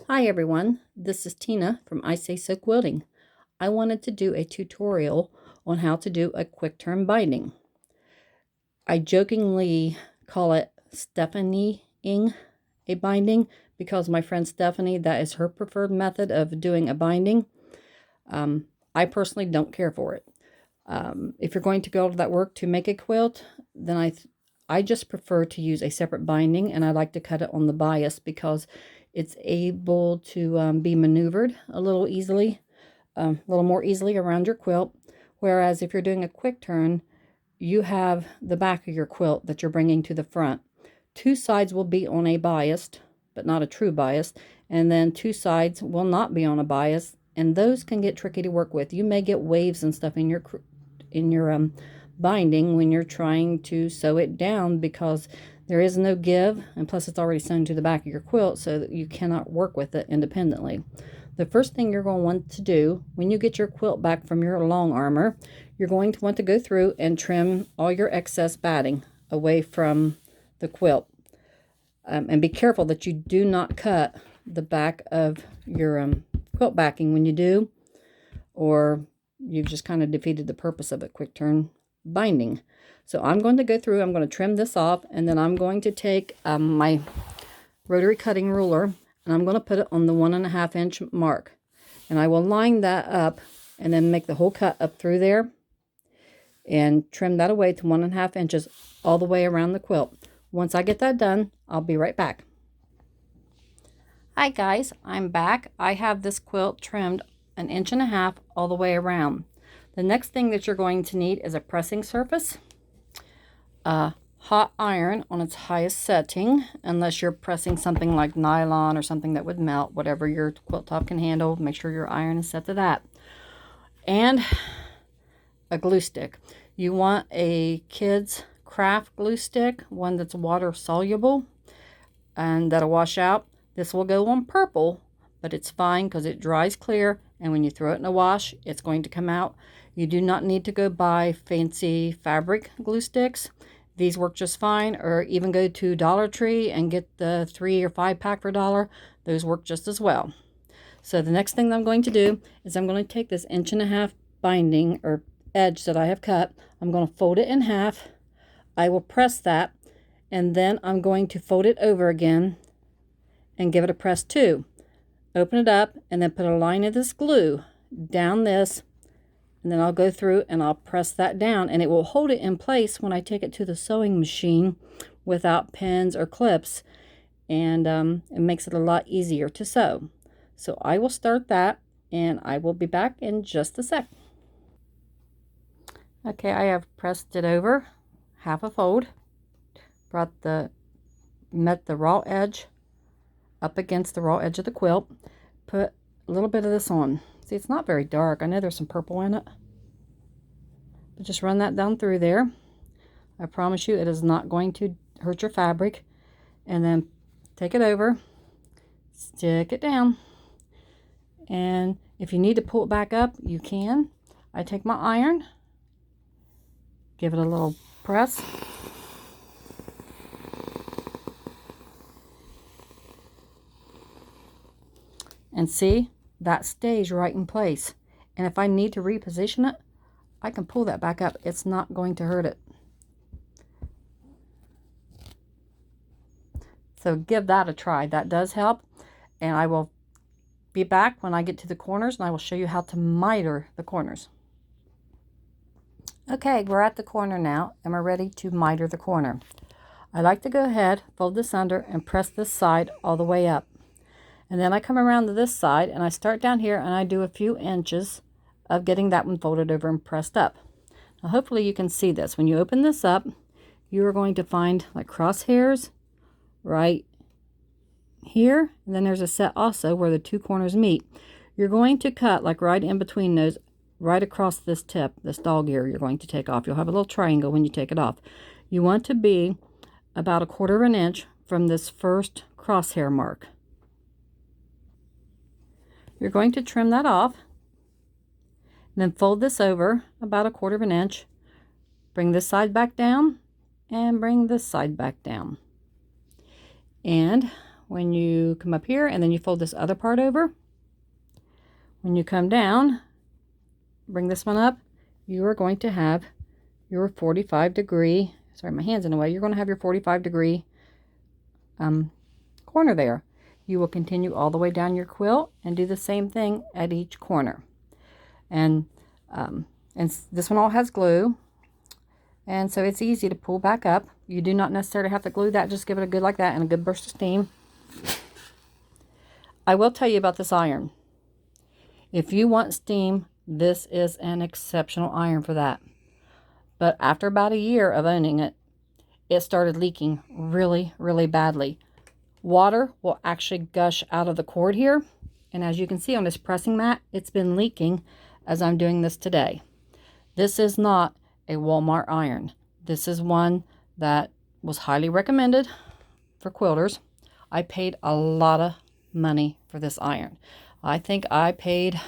Hi everyone, this is Tina from I Say So Quilting. I wanted to do a tutorial on how to do a quick turn binding. I jokingly call it Stephanie-ing a binding because my friend Stephanie, that is her preferred method of doing a binding. I personally don't care for it. If you're going to go to that work to make a quilt, then I just prefer to use a separate binding, and I like to cut it on the bias because it's able to be maneuvered a little more easily around your quilt. Whereas if you're doing a quick turn, you have the back of your quilt that you're bringing to the front. Two sides will be on a bias, but not a true bias, and then two sides will not be on a bias, and those can get tricky to work with. You may get waves and stuff in your binding when you're trying to sew it down because there is no give, and plus it's already sewn to the back of your quilt, so that you cannot work with it independently. The first thing you're going to want to do when you get your quilt back from your long armor, you're going to want to go through and trim all your excess batting away from the quilt. And be careful that you do not cut the back of your quilt backing when you do, or you've just kind of defeated the purpose of a quick turn binding. So I'm going to go through, I'm going to trim this off, and then I'm going to take my rotary cutting ruler, and I'm going to put it on the 1.5 inch mark. And I will line that up and then make the whole cut up through there and trim that away to 1.5 inches all the way around the quilt. Once I get that done, I'll be right back. Hi guys, I'm back. I have this quilt trimmed 1.5 inches all the way around. The next thing that you're going to need is a pressing surface, a hot iron on its highest setting, unless you're pressing something like nylon or something that would melt, whatever your quilt top can handle. Make sure your iron is set to that. And a glue stick. You want a kid's craft glue stick, one that's water soluble and that'll wash out. This will go on purple, but it's fine because it dries clear, and when you throw it in a wash, it's going to come out. You do not need to go buy fancy fabric glue sticks. These work just fine, or even go to Dollar Tree and get the 3 or 5 pack for $1. Those work just as well. So the next thing that I'm going to do is I'm going to take this 1.5 inch binding or edge that I have cut. I'm going to fold it in half. I will press that, and then I'm going to fold it over again and give it a press too. Open it up and then put a line of this glue down this, and then I'll go through and I'll press that down, and it will hold it in place when I take it to the sewing machine without pins or clips, and it makes it a lot easier to sew. So I will start that, and I will be back in just a sec. Okay, I have pressed it over half a fold, met the raw edge up against the raw edge of the quilt, put a little bit of this on. See, it's not very dark. I know there's some purple in it, but just run that down through there. I promise you it is not going to hurt your fabric. And then take it over, stick it down, and if you need to pull it back up, you can. I take my iron, give it a little press, and see, that stays right in place. And if I need to reposition it, I can pull that back up. It's not going to hurt it. So give that a try. That does help. And I will be back when I get to the corners, and I will show you how to miter the corners. Okay, we're at the corner now, and we're ready to miter the corner. I like to go ahead, fold this under, and press this side all the way up. And then I come around to this side, and I start down here, and I do a few inches of getting that one folded over and pressed up. Now hopefully you can see this. When you open this up, you are going to find like crosshairs right here, and then there's a set also where the two corners meet. You're going to cut like right in between those, right across this tip, this dog ear you're going to take off. You'll have a little triangle when you take it off. You want to be about 1/4 inch from this first crosshair mark. You're going to trim that off, and then fold this over about 1/4 inch, bring this side back down, and bring this side back down. And when you come up here, and then you fold this other part over. When you come down, bring this one up, you are going to have your 45-degree, sorry, my hand's in the way, you're going to have your 45-degree corner there. You will continue all the way down your quilt and do the same thing at each corner. And this one all has glue, and so it's easy to pull back up. You do not necessarily have to glue that, just give it a good like that and a good burst of steam. I will tell you about this iron. If you want steam, this is an exceptional iron for that. But after about a year of owning it, it started leaking really, really badly. Water will actually gush out of the cord here. And as you can see on this pressing mat, it's been leaking as I'm doing this today. This is not a Walmart iron. This is one that was highly recommended for quilters. I paid a lot of money for this iron. I think I paid,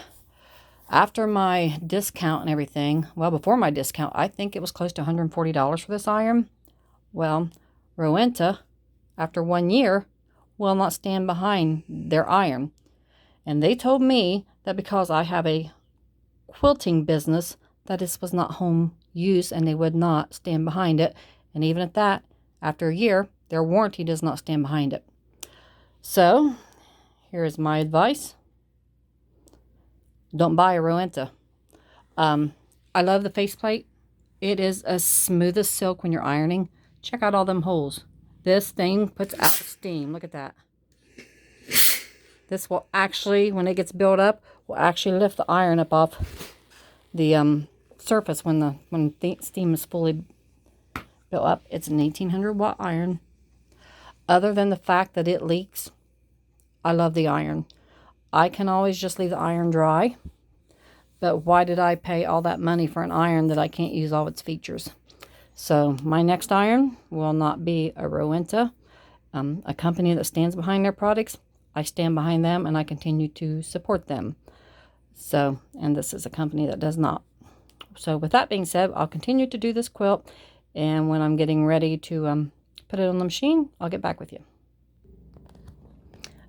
after my discount and everything, well, before my discount, I think it was close to $140 for this iron. Well, Rowenta, after 1 year, will not stand behind their iron. And they told me that because I have a quilting business, that this was not home use and they would not stand behind it. And even at that, after a year, their warranty does not stand behind it. So, here is my advice. Don't buy a Rowenta. I love the faceplate. It is as smooth as silk when you're ironing. Check out all them holes. This thing puts out steam. Look at that. This will actually, when it gets built up, will actually lift the iron up off the surface when steam is fully built up. It's an 1800-watt iron. Other than the fact that it leaks, I love the iron. I can always just leave the iron dry, but why did I pay all that money for an iron that I can't use all its features? So my next iron will not be a Rowenta, a company that stands behind their products. I stand behind them and I continue to support them. So, and this is a company that does not. So with that being said, I'll continue to do this quilt, and when I'm getting ready to put it on the machine, I'll get back with you.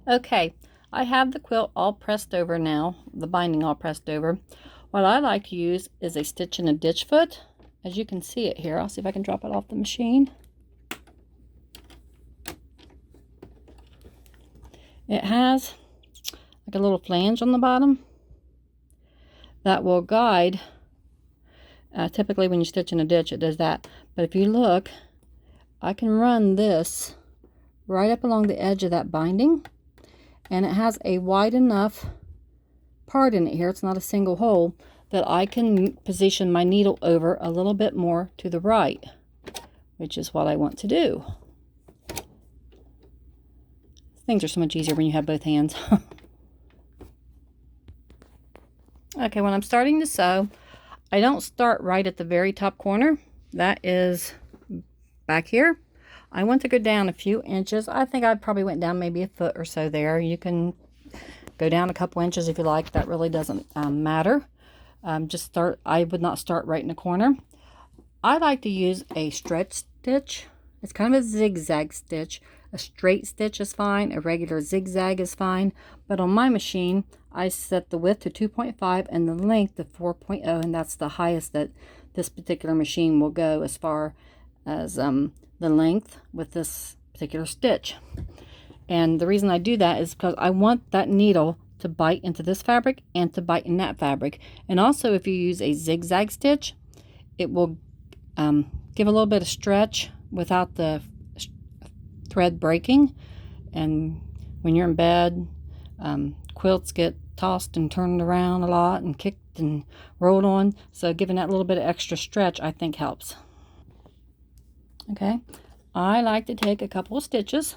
Okay, I have the quilt all pressed over now, the binding all pressed over. What I like to use is a stitch and a ditch foot. As you can see it here, I'll see if I can drop it off the machine. It has like a little flange on the bottom that will guide. Typically when you stitch in a ditch, it does that. But if you look, I can run this right up along the edge of that binding, and it has a wide enough part in it here, it's not a single hole, that I can position my needle over a little bit more to the right, which is what I want to do. Things are so much easier when you have both hands. Okay, when I'm starting to sew, I don't start right at the very top corner. That is back here. I want to go down a few inches. I think I probably went down maybe a foot or so there. You can go down a couple inches if you like. That really doesn't matter. I would not start right in the corner. I like to use a stretch stitch. It's kind of a zigzag stitch. A straight stitch is fine. A regular zigzag is fine. But on my machine, I set the width to 2.5 and the length to 4.0, and that's the highest that this particular machine will go as far as the length with this particular stitch. And the reason I do that is because I want that needle to bite into this fabric and to bite in that fabric. And also, if you use a zigzag stitch, it will give a little bit of stretch without the thread breaking. And when you're in bed, quilts get tossed and turned around a lot and kicked and rolled on, so giving that little bit of extra stretch I think helps. Okay, I like to take a couple of stitches,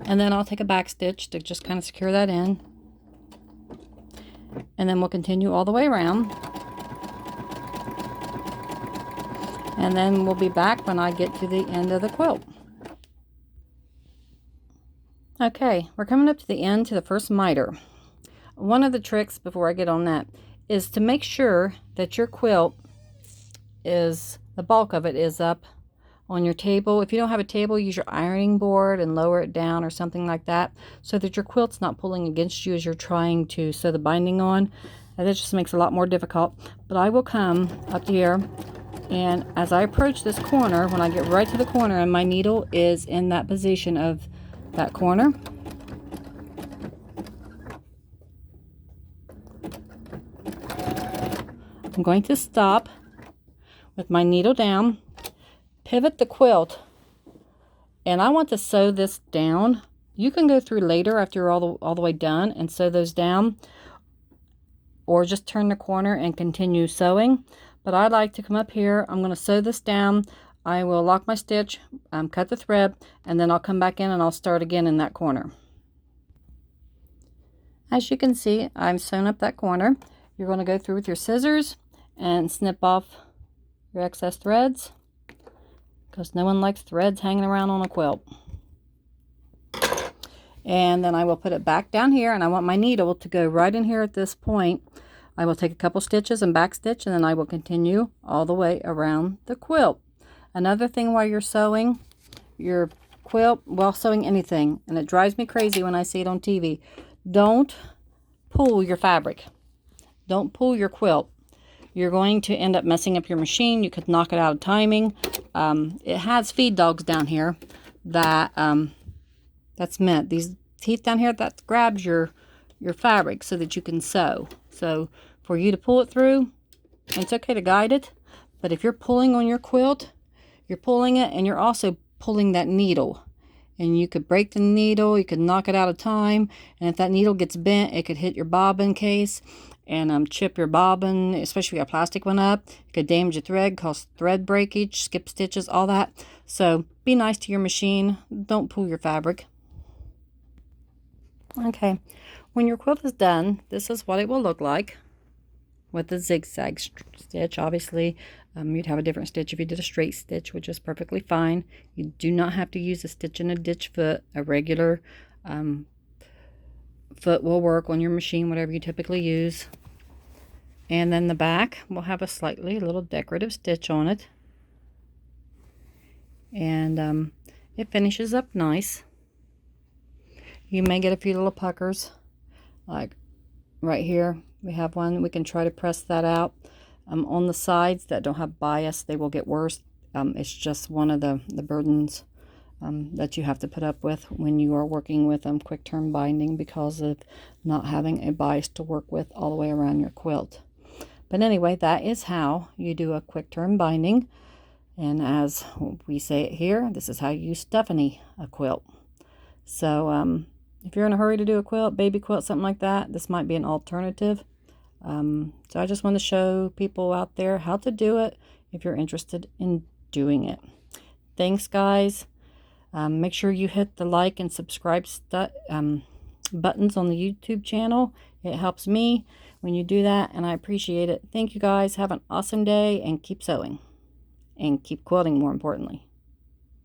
and then I'll take a back stitch to just kind of secure that in, and then we'll continue all the way around, and then we'll be back when I get to the end of the quilt. Okay, we're coming up to the end, to the first miter. One of the tricks before I get on that is to make sure that your quilt is, the bulk of it is up on your table. If you don't have a table, use your ironing board and lower it down or something like that so that your quilt's not pulling against you as you're trying to sew the binding on. And that just makes it a lot more difficult. But I will come up here, and as I approach this corner, when I get right to the corner and my needle is in that position of that corner, I'm going to stop with my needle down, pivot the quilt, and I want to sew this down. You can go through later after you're all the way done and sew those down, or just turn the corner and continue sewing. But I like to come up here. I'm going to sew this down. I will lock my stitch, cut the thread, and then I'll come back in and I'll start again in that corner. As you can see, I've sewn up that corner. You're going to go through with your scissors and snip off your excess threads, because no one likes threads hanging around on a quilt. And then I will put it back down here, and I want my needle to go right in here at this point. I will take a couple stitches and back stitch, and then I will continue all the way around the quilt. Another thing while you're sewing your quilt, while sewing anything, and it drives me crazy when I see it on TV, don't pull your fabric. Don't pull your quilt. You're going to end up messing up your machine. You could knock it out of timing. It has feed dogs down here that that's meant. These teeth down here, that grabs your fabric so that you can sew. So for you to pull it through, it's okay to guide it, but if you're pulling on your quilt, you're pulling it and you're also pulling that needle. And you could break the needle, you could knock it out of time, and if that needle gets bent, it could hit your bobbin case and chip your bobbin, especially if you got a plastic one up. It could damage your thread, cause thread breakage, skip stitches, all that. So be nice to your machine. Don't pull your fabric. Okay, when your quilt is done, this is what it will look like with the zigzag stitch. Obviously, you'd have a different stitch if you did a straight stitch, which is perfectly fine. You do not have to use a stitch and a ditch foot. A regular foot will work on your machine, whatever you typically use. And then the back will have a slightly little decorative stitch on it, and it finishes up nice. You may get a few little puckers, like right here we have one. We can try to press that out. On the sides that don't have bias, they will get worse. It's just one of the burdens that you have to put up with when you are working with quick turn binding, because of not having a bias to work with all the way around your quilt. But anyway, that is how you do a quick turn binding, and as we say it here, this is how you Stephanie a quilt. So if you're in a hurry to do a quilt, baby quilt, something like that, this might be an alternative. So I just want to show people out there how to do it if you're interested in doing it. Thanks, guys. Make sure you hit the like and subscribe buttons on the YouTube channel. It helps me when you do that, and I appreciate it. Thank you, guys. Have an awesome day, and keep sewing and keep quilting, more importantly.